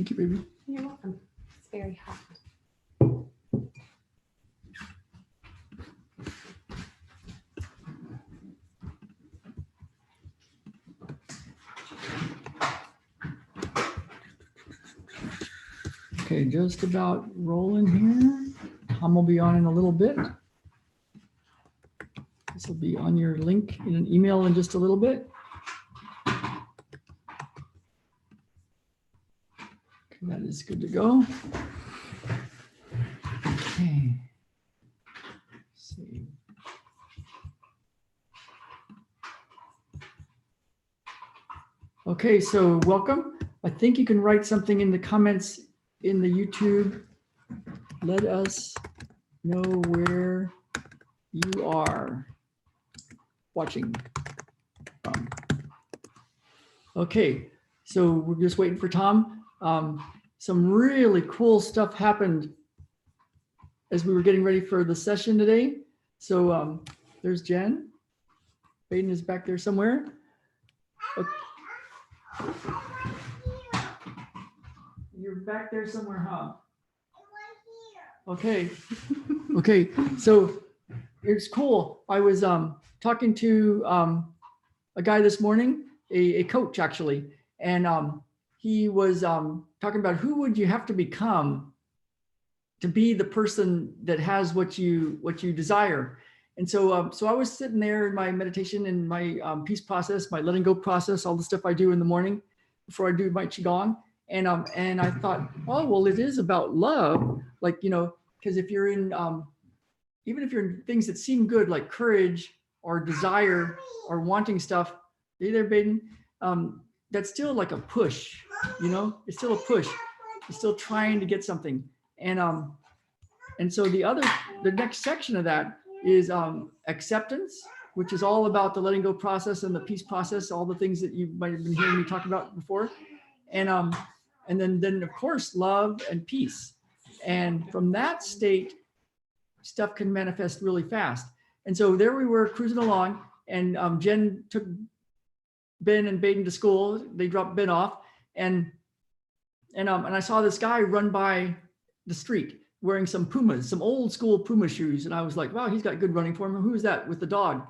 Thank you, baby. You're welcome. It's very hot. Okay, just about rolling here. Tom will be on in a little bit. This will be on your link in an email in just a little bit. Okay, that is good to go. Okay. Let's see. Okay, so welcome. I think you can write something in the comments in the YouTube. Let us know where you are watching from. Okay, so we're just waiting for Tom. Some really cool stuff happened as we were getting ready for the session today. So there's Jen. Baden is back there somewhere. Okay. You're back there somewhere, huh? Okay. Okay. So it's cool. I was talking to a guy this morning, a coach actually, and he was talking about who would you have to become to be the person that has what you desire. And so so I was sitting there in my meditation and my peace process, my letting go process, all the stuff I do in the morning before I do my qigong. And I thought, oh, well, it is about love. Like, you know, because if you're in, even if you're in things that seem good, like courage or desire or wanting stuff, hey there, Baden, that's still like a push, you know, it's still a push. You're still trying to get something. And so the next section of that is acceptance, which is all about the letting go process and the peace process, all the things that you might have been hearing me talk about before. And then of course, love and peace. And from that state, stuff can manifest really fast. And so there we were cruising along, and Jen took Ben and Baden to school. They dropped Ben off, and I saw this guy run by the street wearing some Pumas, some old school Puma shoes. And I was like, wow, he's got good running form. Who's that with the dog?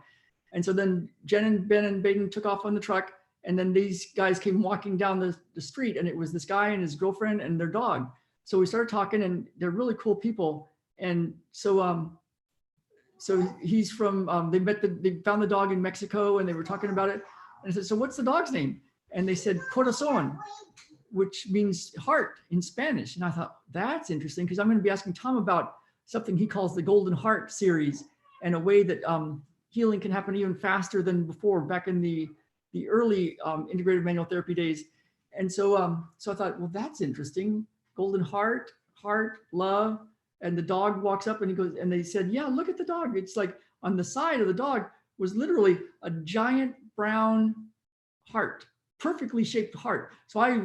And so then Jen and Ben and Baden took off on the truck. And then these guys came walking down the street, and it was this guy and his girlfriend and their dog. So we started talking, and they're really cool people. And so so he's from, they found the dog in Mexico, and they were talking about it. And I said, so what's the dog's name? And they said, Corazon, which means heart in Spanish. And I thought, that's interesting, because I'm going to be asking Tom about something he calls the Golden Heart series, and a way that healing can happen even faster than before, back in the early integrated manual therapy days. And so so I thought, well, that's interesting. Golden heart, love. And the dog walks up and he goes, and they said, yeah, look at the dog. It's like on the side of the dog was literally a giant brown heart, perfectly shaped heart. So I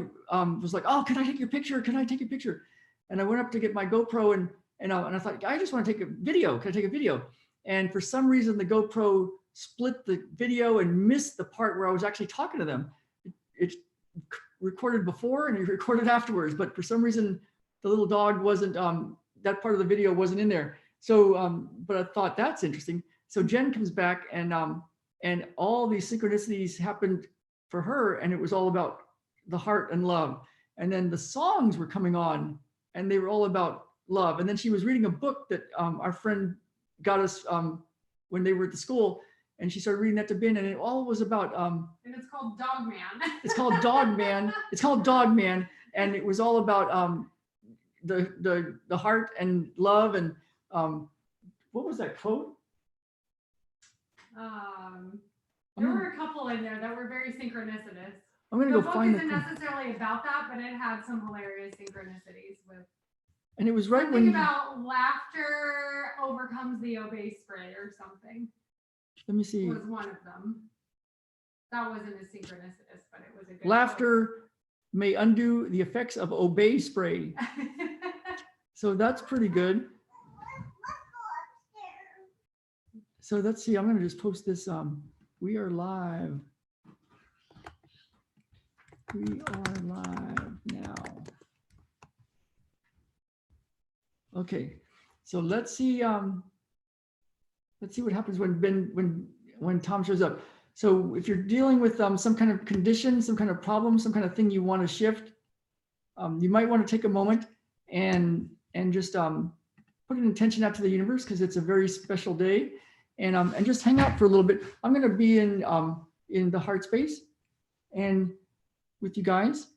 was like, oh, can I take your picture? Can I take a picture? And I went up to get my GoPro, and I thought, I just want to take a video. Can I take a video? And for some reason, the GoPro split the video and missed the part where I was actually talking to them. It recorded before and it recorded afterwards, but for some reason, the little dog wasn't, that part of the video wasn't in there. So, but I thought that's interesting. So Jen comes back, and all these synchronicities happened for her, and it was all about the heart and love. And then the songs were coming on, and they were all about love. And then she was reading a book that our friend got us when they were at the school, and she started reading that to Ben, and it all was about and it's called Dog Man. It's called Dog Man. It's called Dog Man, and it was all about the heart and love. And what was that quote? There were a couple in there that were very synchronicitous. I'm gonna The go book find isn't the. necessarily about that, but it had some hilarious synchronicities with And it was right something when. about laughter overcomes the obey spray or something. Let me see. Was one of them. That wasn't as synchronicitous, but it was a good Laughter may undo the effects of obey spray. quote. So that's pretty good. So let's see, I'm gonna just post this. We are live. We are live now. Okay, so let's see what happens when Tom shows up. So if you're dealing with some kind of condition, some kind of problem, some kind of thing you want to shift, you might want to take a moment and just put an intention out to the universe, because it's a very special day, and just hang out for a little bit. I'm going to be in the heart space and with you guys.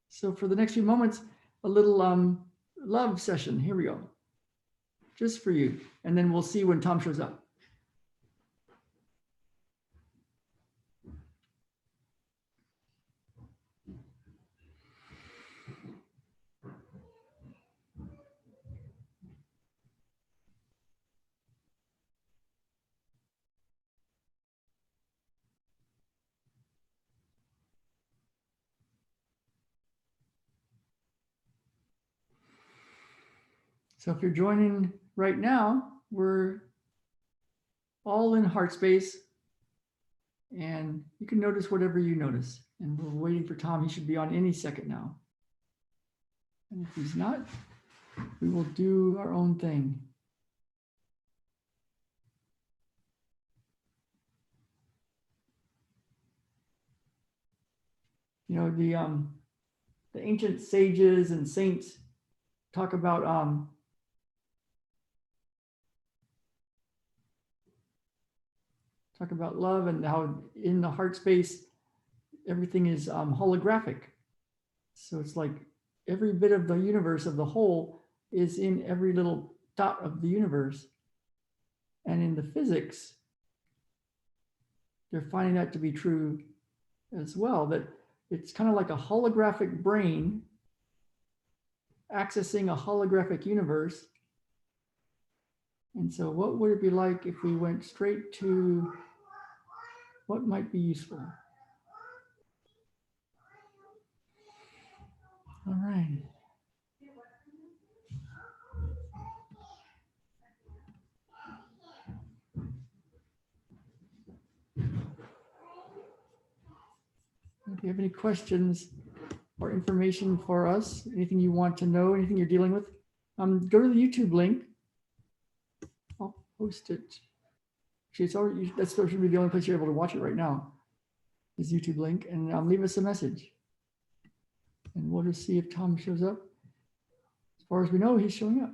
So for the next few moments, a little love session. Here we go. Just for you. And then we'll see when Tom shows up. So if you're joining right now, we're all in heart space, and you can notice whatever you notice. And we're waiting for Tom. He should be on any second now. And if he's not, we will do our own thing. You know, the ancient sages and saints talk about love, and how in the heart space everything is holographic. So it's like every bit of the universe, of the whole, is in every little dot of the universe. And in the physics, they're finding that to be true as well, that it's kind of like a holographic brain accessing a holographic universe. And so what would it be like if we went straight to what might be useful? All right. If you have any questions or information for us, anything you want to know, anything you're dealing with, go to the YouTube link. I'll post it. Actually, it's already, that should be the only place you're able to watch it right now, is YouTube link, and leave us a message. And we'll just see if Tom shows up. As far as we know, he's showing up.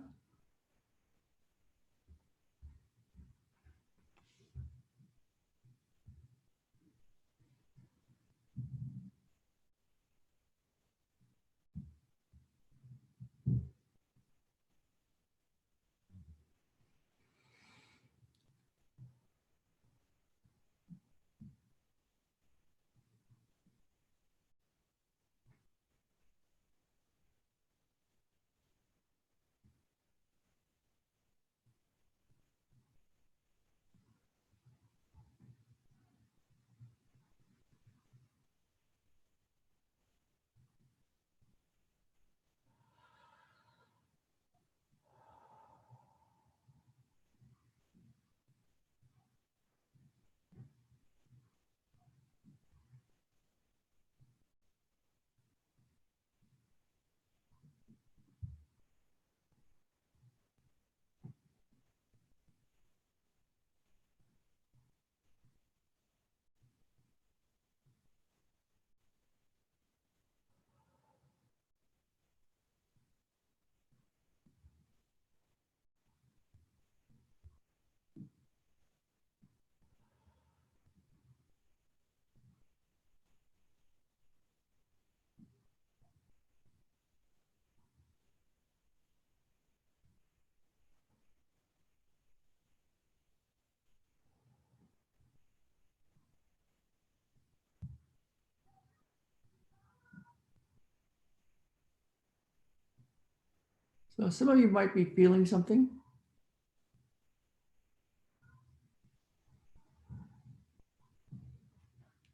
So some of you might be feeling something.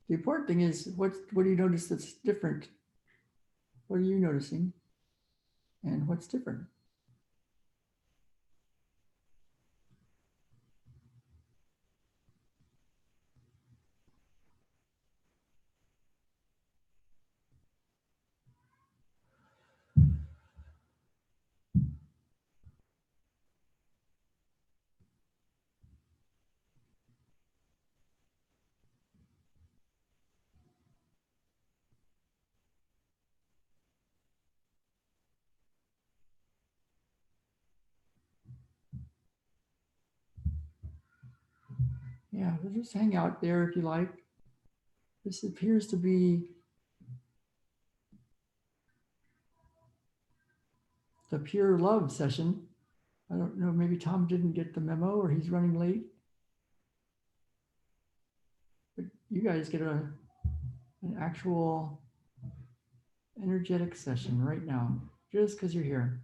The important thing is, what do you notice that's different? What are you noticing? And what's different? Yeah, just hang out there if you like. This appears to be the pure love session. I don't know, maybe Tom didn't get the memo or he's running late. But you guys get an actual energetic session right now, just because you're here.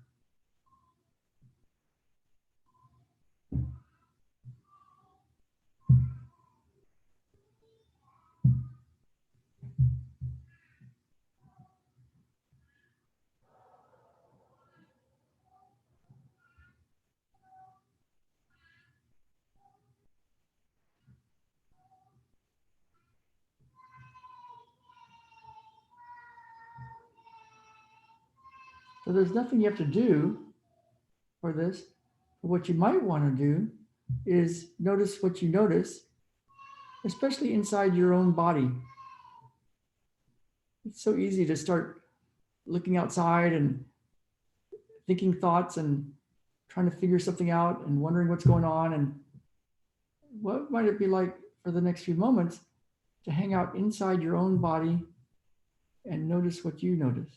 So there's nothing you have to do for this. But what you might want to do is notice what you notice, especially inside your own body. It's so easy to start looking outside and thinking thoughts and trying to figure something out and wondering what's going on. And what might it be like for the next few moments to hang out inside your own body and notice what you notice?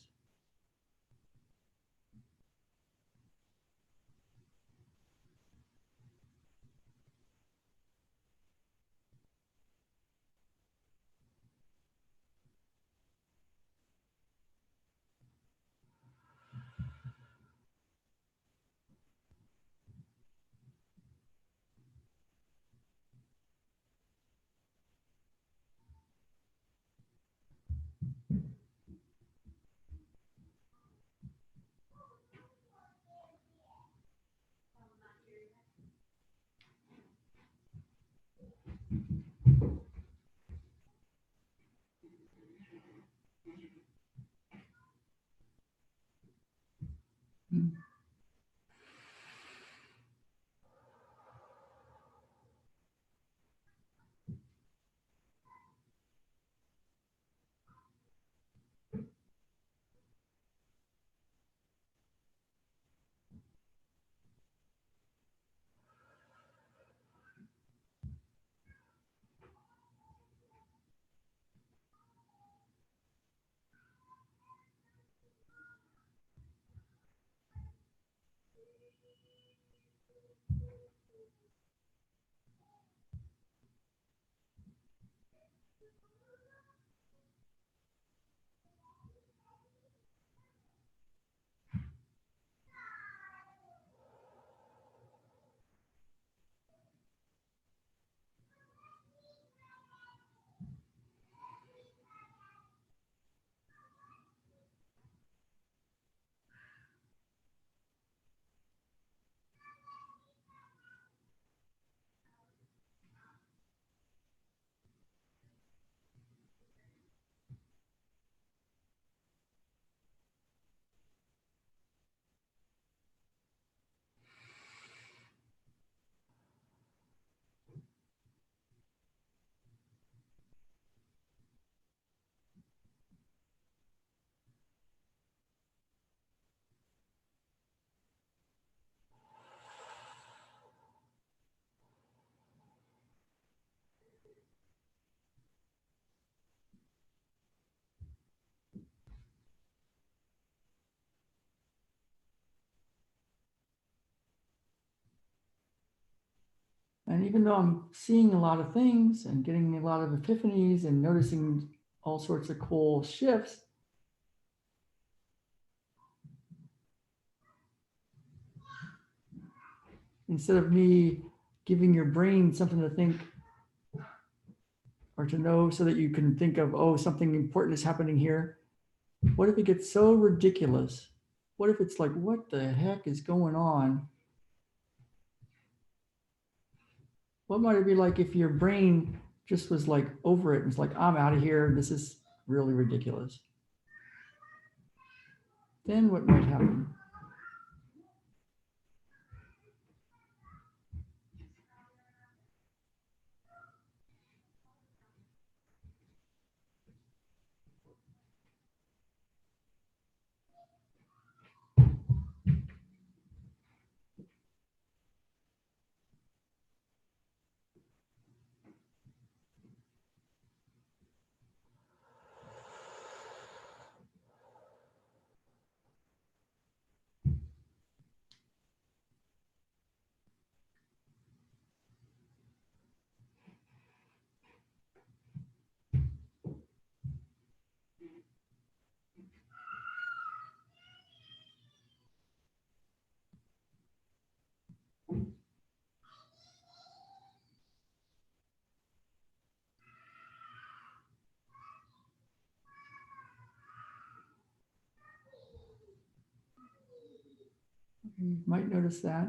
Hmm. And even though I'm seeing a lot of things and getting a lot of epiphanies and noticing all sorts of cool shifts, instead of me giving your brain something to think or to know so that you can think of, oh, something important is happening here. What if it gets so ridiculous? What if it's like, what the heck is going on? What might it be like if your brain just was like over it and it's like, I'm out of here. This is really ridiculous. Then what might happen? You might notice that.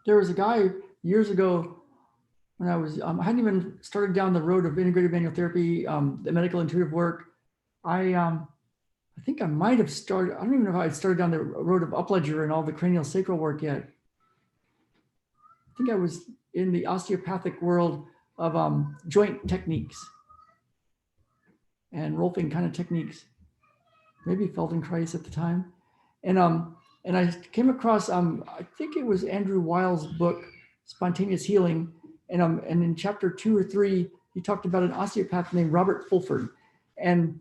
There was a guy years ago when I was, I hadn't even started down the road of integrated manual therapy, the medical intuitive work. I think I might have started, I don't even know if I had started down the road of Upledger and all the cranial sacral work yet. I think I was in the osteopathic world of joint techniques and Rolfing kind of techniques, maybe Feldenkrais at the time. And I came across, I think it was Andrew Weil's book, Spontaneous Healing. And in chapter 2 or 3, he talked about an osteopath named Robert Fulford. And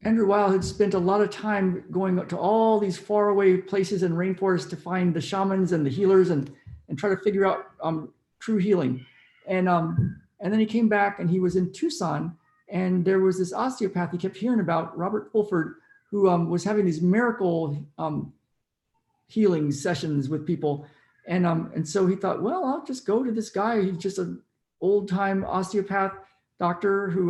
Andrew Weil had spent a lot of time going to all these faraway places in rainforests to find the shamans and the healers and try to figure out true healing. And then he came back and he was in Tucson, and there was this osteopath he kept hearing about, Robert Fulford, who was having these miracle healing sessions with people. And so he thought, well, I'll just go to this guy. He's just an old time osteopath doctor who,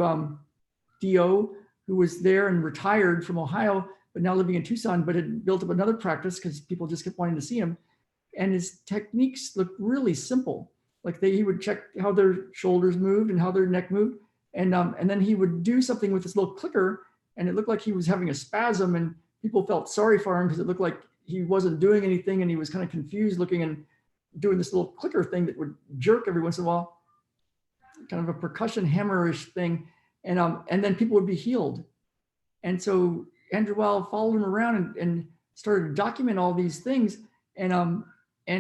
DO, who was there and retired from Ohio, but now living in Tucson, but had built up another practice because people just kept wanting to see him. And his techniques looked really simple. Like he would check how their shoulders moved and how their neck moved. And then he would do something with this little clicker, and it looked like he was having a spasm, and people felt sorry for him because it looked like he wasn't doing anything and he was kind of confused looking and doing this little clicker thing that would jerk every once in a while, kind of a percussion hammerish thing. And then people would be healed. And so Andrew Weil followed him around and started to document all these things. And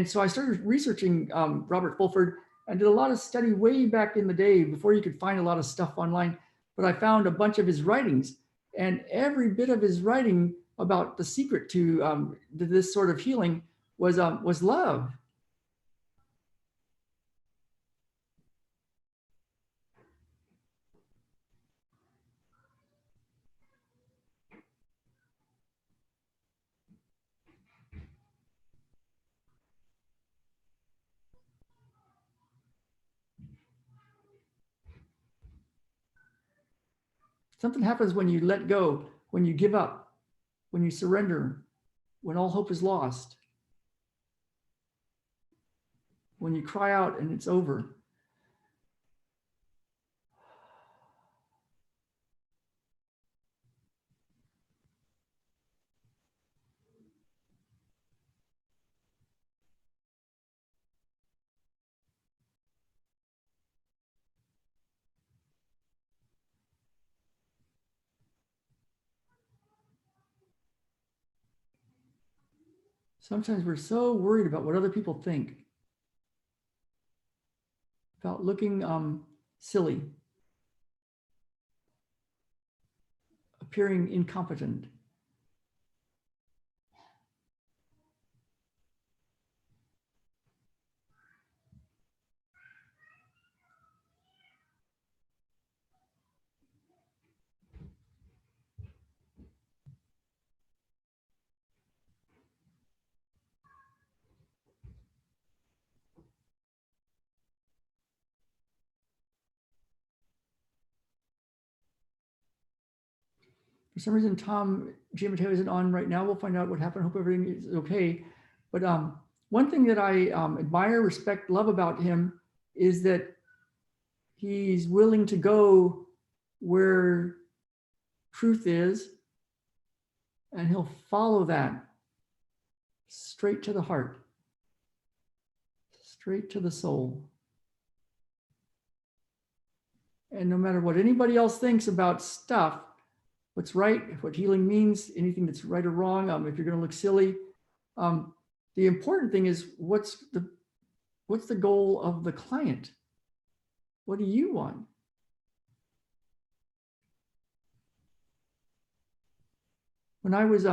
so I started researching Robert Fulford. I did a lot of study way back in the day before you could find a lot of stuff online, but I found a bunch of his writings, and every bit of his writing about the secret to this sort of healing was love. Something happens when you let go, when you give up, when you surrender, when all hope is lost, when you cry out and it's over. Sometimes we're so worried about what other people think, about looking silly, appearing incompetent. For some reason, Tom Giammatteo isn't on right now. We'll find out what happened. Hope everything is okay. But one thing that I admire, respect, love about him is that he's willing to go where truth is, and he'll follow that straight to the heart, straight to the soul. And no matter what anybody else thinks about stuff, what's right, what healing means, anything that's right or wrong, if you're going to look silly, the important thing is what's the goal of the client? What do you want? When I was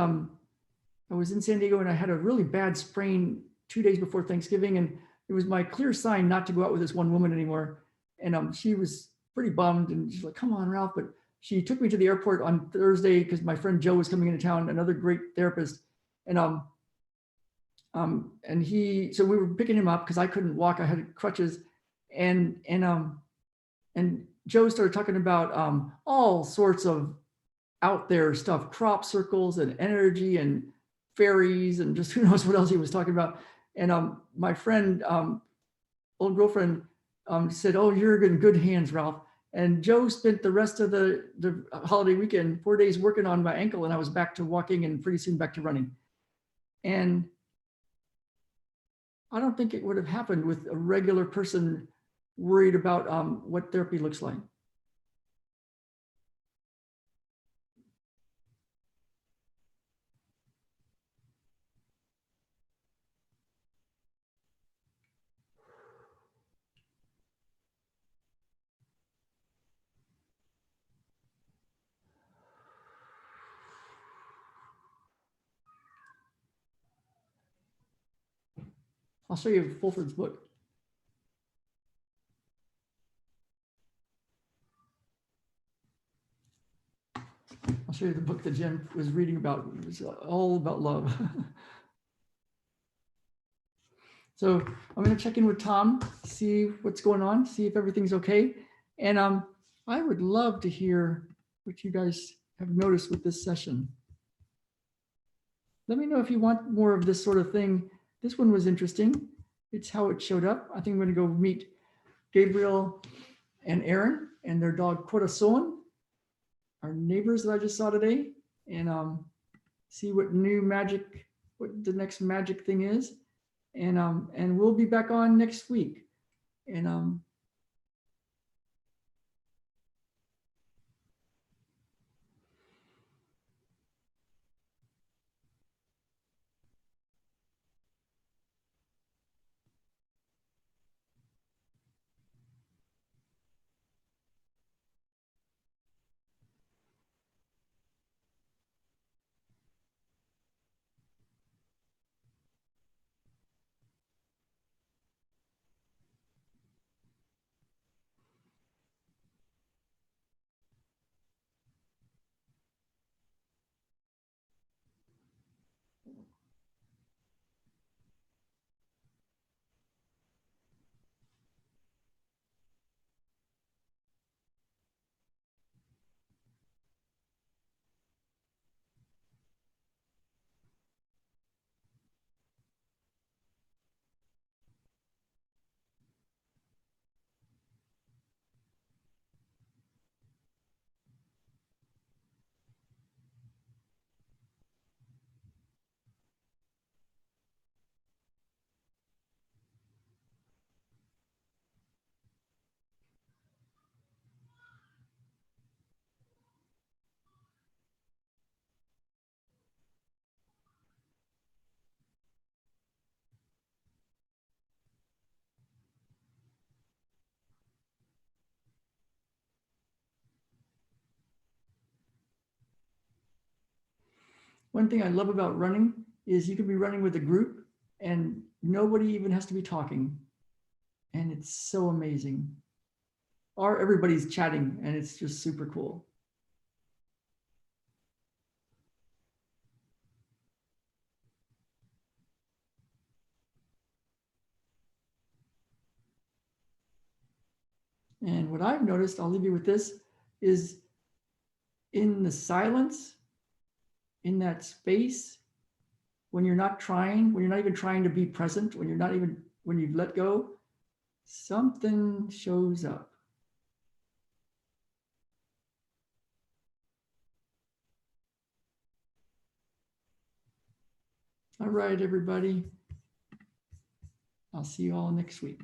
in San Diego and I had a really bad sprain 2 days before Thanksgiving, and it was my clear sign not to go out with this one woman anymore. And she was pretty bummed, and she's like, "Come on, Ralph." But she took me to the airport on Thursday because my friend Joe was coming into town, another great therapist. And so we were picking him up because I couldn't walk. I had crutches, and Joe started talking about all sorts of out there stuff, crop circles and energy and fairies and just who knows what else he was talking about. And my friend, old girlfriend, said, "Oh, you're in good hands, Ralph." And Joe spent the rest of the holiday weekend, 4 days, working on my ankle, and I was back to walking and pretty soon back to running. And I don't think it would have happened with a regular person worried about what therapy looks like. I'll show you Fulford's book. I'll show you the book that Jen was reading about. It was all about love. So I'm going to check in with Tom, see what's going on, see if everything's okay. And I would love to hear what you guys have noticed with this session. Let me know if you want more of this sort of thing. This one was interesting. It's how it showed up. I think I'm going to go meet Gabriel and Aaron and their dog Corazon, our neighbors that I just saw today, and see what the next magic thing is. And we'll be back on next week. And one thing I love about running is you can be running with a group and nobody even has to be talking. And it's so amazing. Or everybody's chatting and it's just super cool. And what I've noticed, I'll leave you with this, is in the silence, in that space, when you're not even trying to be present, when you've let go, something shows up. All right, everybody. I'll see you all next week.